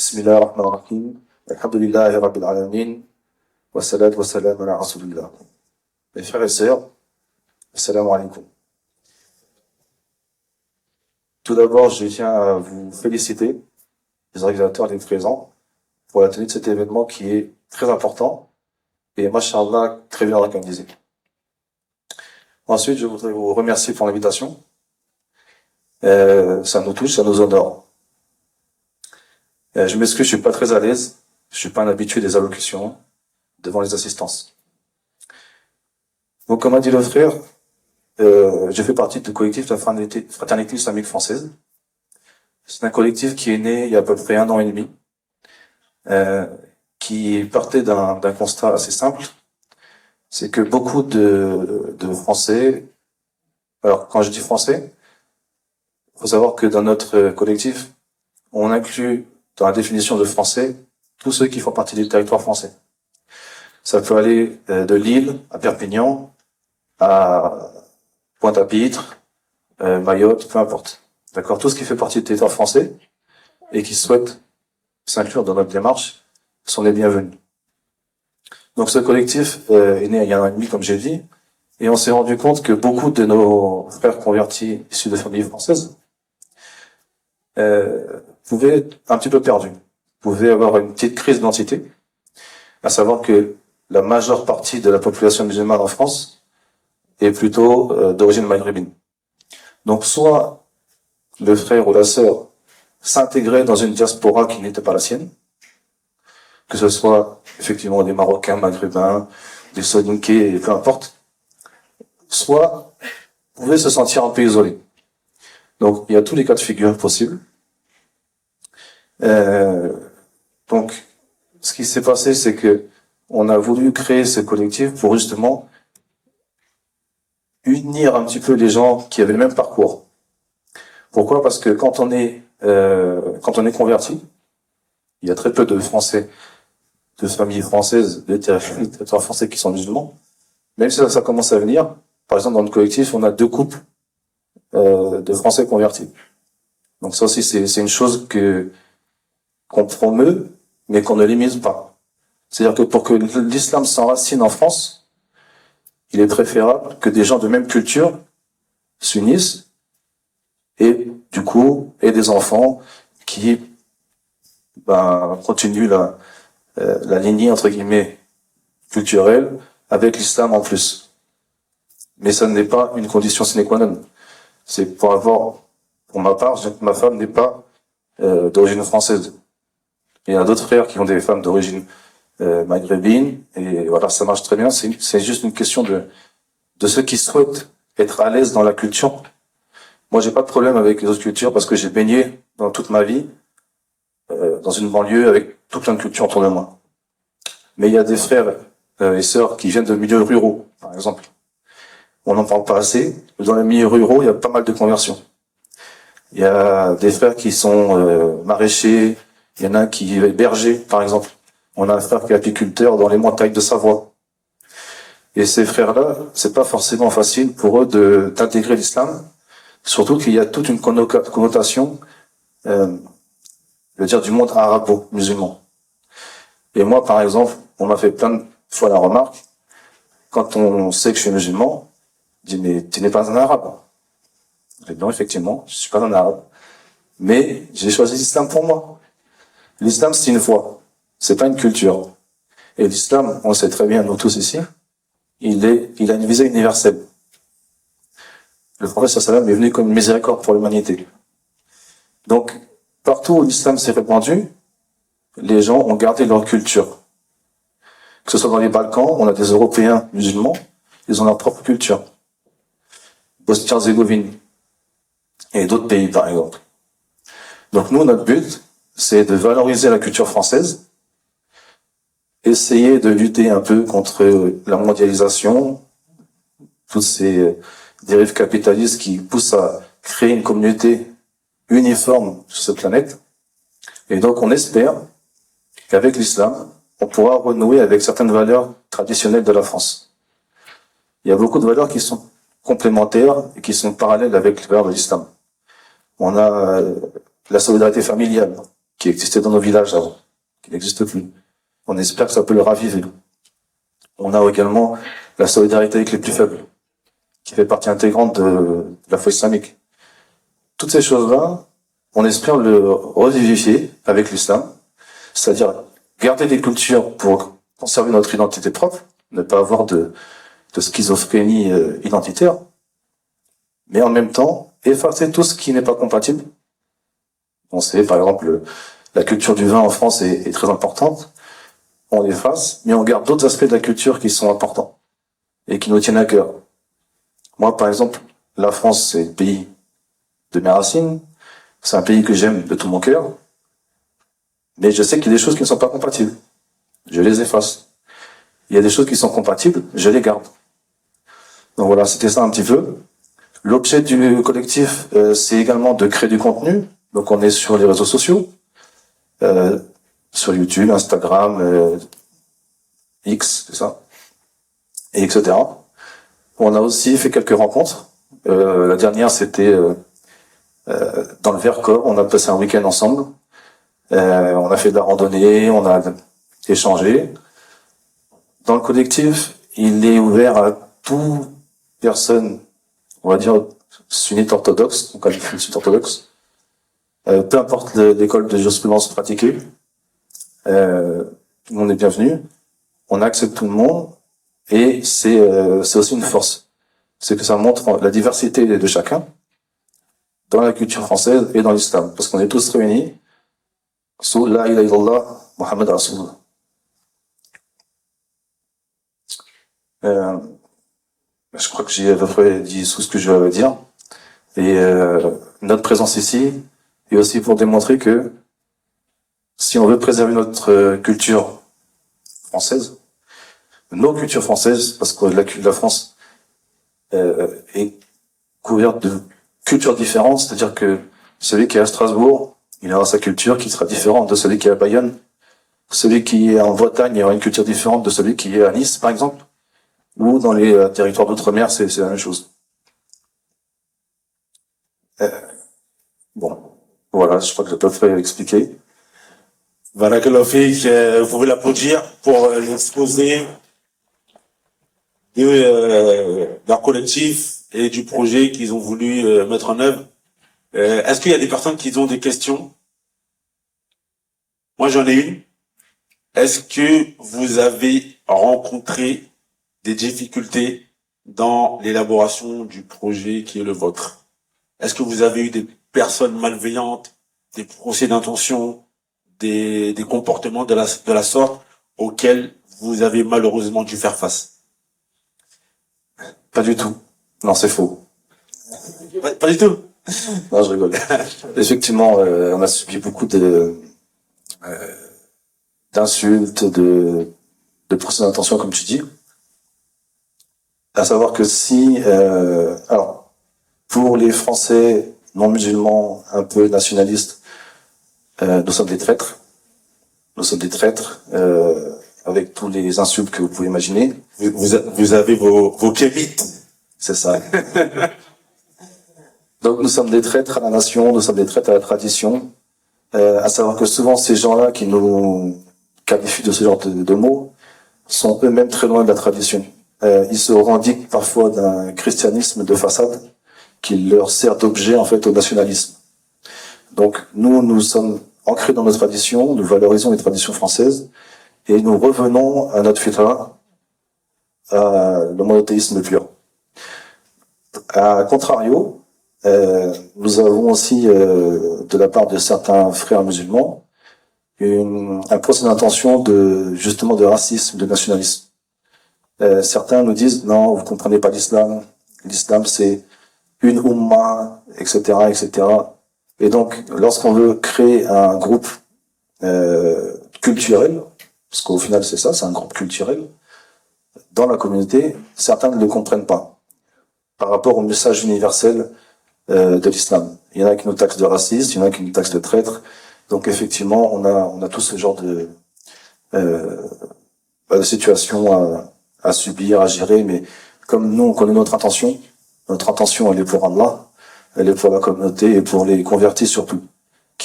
Bismillah ar-Rahman ar-Rahim. Alhamdulillahi Rabbil Alamin. Wa salatu wa salam ala Rasulillah. Mes frères et sœurs, assalamu alaikum. Tout d'abord, je tiens à vous féliciter, les organisateurs, les présents, pour la tenue de cet événement qui est très important et, mashallah, très bien organisé. Ensuite, je voudrais vous remercier pour l'invitation. Ça nous touche, ça nous honore. Je m'excuse, je suis pas très à l'aise. Je suis pas un habitué des allocutions devant les assistances. Donc, comme a dit le frère, je fais partie du collectif de la Fraternité Islamique Française. C'est un collectif qui est né il y a à peu près 1 an et demi, qui partait d'un constat assez simple. C'est que beaucoup de Français, alors quand je dis Français, il faut savoir que dans notre collectif, on inclut dans la définition de français tous ceux qui font partie du territoire français. Ça peut aller de Lille à Perpignan, à Pointe-à-Pitre, Mayotte, peu importe. D'accord, tout ce qui fait partie du territoire français et qui souhaite s'inclure dans notre démarche sont les bienvenus. Donc ce collectif est né il y a 1 an et demi, comme j'ai dit, et on s'est rendu compte que beaucoup de nos frères convertis issus de familles françaises pouvaient être un petit peu perdus, pouvaient avoir une petite crise d'identité, à savoir que la majeure partie de la population musulmane en France est plutôt d'origine maghrébine. Donc soit le frère ou la sœur s'intégrait dans une diaspora qui n'était pas la sienne, que ce soit effectivement des Marocains, Maghrébins, des Soninké, peu importe, soit pouvait se sentir un peu isolé. Donc il y a tous les cas de figure possibles. Donc ce qui s'est passé, c'est que on a voulu créer ce collectif pour justement unir un petit peu les gens qui avaient le même parcours. Pourquoi? Parce que quand on est converti, il y a très peu de Français, de familles françaises, de territoires français qui sont musulmans. Même si ça commence à venir, par exemple dans le collectif, on a 2 couples de Français convertis. Donc ça aussi, c'est une chose qu'on promeut, mais qu'on ne limite pas. C'est-à-dire que pour que l'islam s'enracine en France, il est préférable que des gens de même culture s'unissent et du coup aient des enfants qui continuent la lignée entre guillemets culturelle avec l'islam en plus. Mais ça n'est pas une condition sine qua non. C'est pour ma part, ma femme n'est pas d'origine française. Il y a d'autres frères qui ont des femmes d'origine maghrébine, et voilà, ça marche très bien. C'est juste une question de ceux qui souhaitent être à l'aise dans la culture. Moi, j'ai pas de problème avec les autres cultures parce que j'ai baigné dans toute ma vie dans une banlieue avec tout plein de cultures autour de moi. Mais il y a des frères et sœurs qui viennent de milieux ruraux, par exemple. On n'en parle pas assez, mais dans les milieux ruraux, il y a pas mal de conversions. Il y a des frères qui sont maraîchers, il y en a qui est berger, par exemple. On a un frère qui est apiculteur dans les montagnes de Savoie. Et ces frères-là, c'est pas forcément facile pour eux d'intégrer l'islam, surtout qu'il y a toute une connotation, je veux dire, du monde arabo-musulman. Et moi, par exemple, on m'a fait plein de fois la remarque, quand on sait que je suis musulman, on dit, mais tu n'es pas un arabe. Je dis, non, effectivement, je suis pas un arabe. Mais j'ai choisi l'islam pour moi. L'islam, c'est une foi. C'est pas une culture. Et l'islam, on le sait très bien, nous tous ici, il a une visée universelle. Le prophète sallallahu est venu comme une miséricorde pour l'humanité. Donc, partout où l'islam s'est répandu, les gens ont gardé leur culture. Que ce soit dans les Balkans, on a des Européens musulmans, ils ont leur propre culture. Bosnie-Herzégovine et d'autres pays, par exemple. Donc nous, notre but, c'est de valoriser la culture française, essayer de lutter un peu contre la mondialisation, toutes ces dérives capitalistes qui poussent à créer une communauté uniforme sur cette planète. Et donc on espère qu'avec l'islam, on pourra renouer avec certaines valeurs traditionnelles de la France. Il y a beaucoup de valeurs qui sont complémentaires et qui sont parallèles avec les valeurs de l'islam. On a la solidarité familiale, qui existait dans nos villages avant, qui n'existe plus. On espère que ça peut le raviver. On a également la solidarité avec les plus faibles, qui fait partie intégrante de la foi islamique. Toutes ces choses-là, on espère le revivifier avec l'islam, c'est-à-dire garder les cultures pour conserver notre identité propre, ne pas avoir de schizophrénie identitaire, mais en même temps, effacer tout ce qui n'est pas compatible. On sait, par exemple, la culture du vin en France est très importante. On l'efface, mais on garde d'autres aspects de la culture qui sont importants et qui nous tiennent à cœur. Moi, par exemple, la France, c'est le pays de mes racines. C'est un pays que j'aime de tout mon cœur. Mais je sais qu'il y a des choses qui ne sont pas compatibles. Je les efface. Il y a des choses qui sont compatibles, je les garde. Donc voilà, c'était ça un petit peu. L'objet du collectif, c'est également de créer du contenu. Donc on est sur les réseaux sociaux, sur YouTube, Instagram, X, c'est ça, et etc. On a aussi fait quelques rencontres. La dernière, c'était dans le Vercors. On a passé un week-end ensemble. On a fait de la randonnée, on a échangé. Dans le collectif, il est ouvert à toute personne, on va dire, sunnite orthodoxe, donc sunnite orthodoxe. Peu importe l'école de jurisprudence pratiquée, tout le monde est bienvenu. On accepte tout le monde et c'est aussi une force. C'est que ça montre la diversité de chacun dans la culture française et dans l'islam. Parce qu'on est tous réunis sous la ilaha illallah, Muhammad Rasulullah. Je crois que j'ai à peu près dit tout ce que je veux dire. Et notre présence ici est aussi pour démontrer que si on veut préserver notre culture française, nos cultures françaises, parce que la France est couverte de cultures différentes, c'est-à-dire que celui qui est à Strasbourg, il aura sa culture qui sera différente de celui qui est à Bayonne. Celui qui est en Bretagne, il aura une culture différente de celui qui est à Nice, par exemple. Ou dans les territoires d'outre-mer, c'est la même chose. Bon, voilà, je crois que j'ai pas fait expliquer. Barakallahu fik, vous pouvez l'applaudir pour l'exposé de leur collectif et du projet qu'ils ont voulu mettre en œuvre. Est-ce qu'il y a des personnes qui ont des questions? Moi, j'en ai une. Est-ce que vous avez rencontré des difficultés dans l'élaboration du projet qui est le vôtre? Est-ce que vous avez eu des personnes malveillantes, des procès d'intention, des comportements de la sorte auxquels vous avez malheureusement dû faire face? Pas du tout. Non, c'est faux. Pas du tout. Non, je rigole. Effectivement, on a subi beaucoup d'insultes, de procès d'intention, comme tu dis. À savoir que si, alors, pour les Français non musulmans, un peu nationalistes, nous sommes des traîtres. Nous sommes des traîtres, avec tous les insultes que vous pouvez imaginer. Vous avez vos kémites. C'est ça. Donc nous sommes des traîtres à la nation, nous sommes des traîtres à la tradition. À savoir que souvent ces gens-là qui nous qualifient de ce genre de mots sont eux-mêmes très loin de la tradition. Ils se revendiquent parfois d'un christianisme de façade qui leur sert d'objet en fait au nationalisme. Donc nous sommes ancrés dans nos traditions, nous valorisons les traditions françaises et nous revenons à notre fitra, à le monothéisme pur. À contrario, nous avons aussi, de la part de certains frères musulmans, un procès d'intention justement de racisme, de nationalisme. Certains nous disent non, vous comprenez pas l'islam. L'islam c'est une umma, etc., etc. Et donc, lorsqu'on veut créer un groupe culturel, parce qu'au final c'est ça, c'est un groupe culturel dans la communauté, certains ne le comprennent pas par rapport au message universel de l'islam. Il y en a qui nous taxent de racistes, il y en a qui nous taxent de traîtres. Donc effectivement, on a tout ce genre de situation à subir, à gérer, mais comme nous, on connaît notre intention elle est pour Allah, elle est pour la communauté et pour les convertis surtout,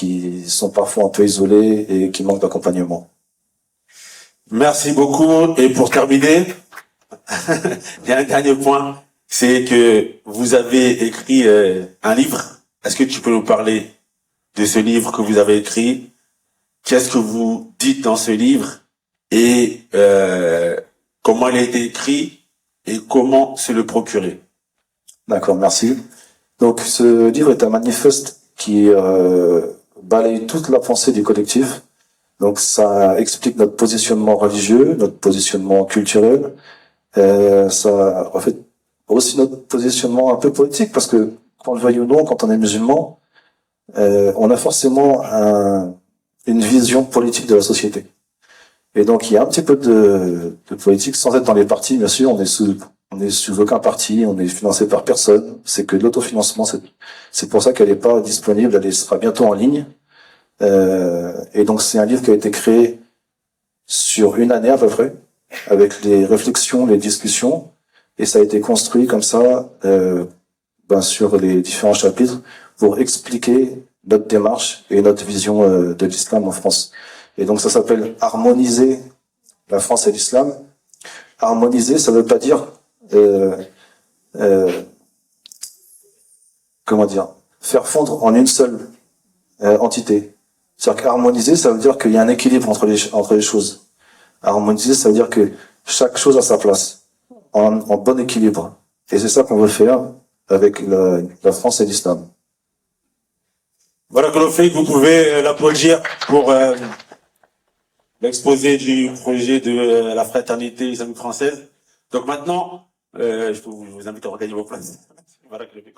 qui sont parfois un peu isolés et qui manquent d'accompagnement. Merci beaucoup. Et pour terminer, il y a un dernier point, c'est que vous avez écrit un livre. Est-ce que tu peux nous parler de ce livre que vous avez écrit? Qu'est-ce que vous dites dans ce livre et comment il a été écrit et comment se le procurer? D'accord, merci. Donc ce livre est un manifeste qui balaye toute la pensée du collectif. Donc ça explique notre positionnement religieux, notre positionnement culturel, ça reflète aussi notre positionnement un peu politique, parce que qu'on le veuille ou non, quand on est musulman, on a forcément une vision politique de la société. Et donc il y a un petit peu de politique, sans être dans les partis, bien sûr. On est sous aucun parti, on est financé par personne. C'est que de l'autofinancement. C'est pour ça qu'elle n'est pas disponible. Elle sera bientôt en ligne. Et donc c'est un livre qui a été créé sur une année à peu près, avec les réflexions, les discussions, et ça a été construit comme ça sur les différents chapitres pour expliquer notre démarche et notre vision de l'islam en France. Et donc ça s'appelle Harmoniser la France et l'islam. Harmoniser, ça veut pas dire faire fondre en une seule entité. C'est-à-dire qu'harmoniser, ça veut dire qu'il y a un équilibre entre les choses. Harmoniser, ça veut dire que chaque chose a sa place, en bon équilibre. Et c'est ça qu'on veut faire avec la France et l'islam. Voilà, Kolofik, vous pouvez l'applaudir pour l'exposé du projet de la fraternité islamique française. Donc maintenant, je peux vous inviter à regagner vos places. Voilà, Kolofik.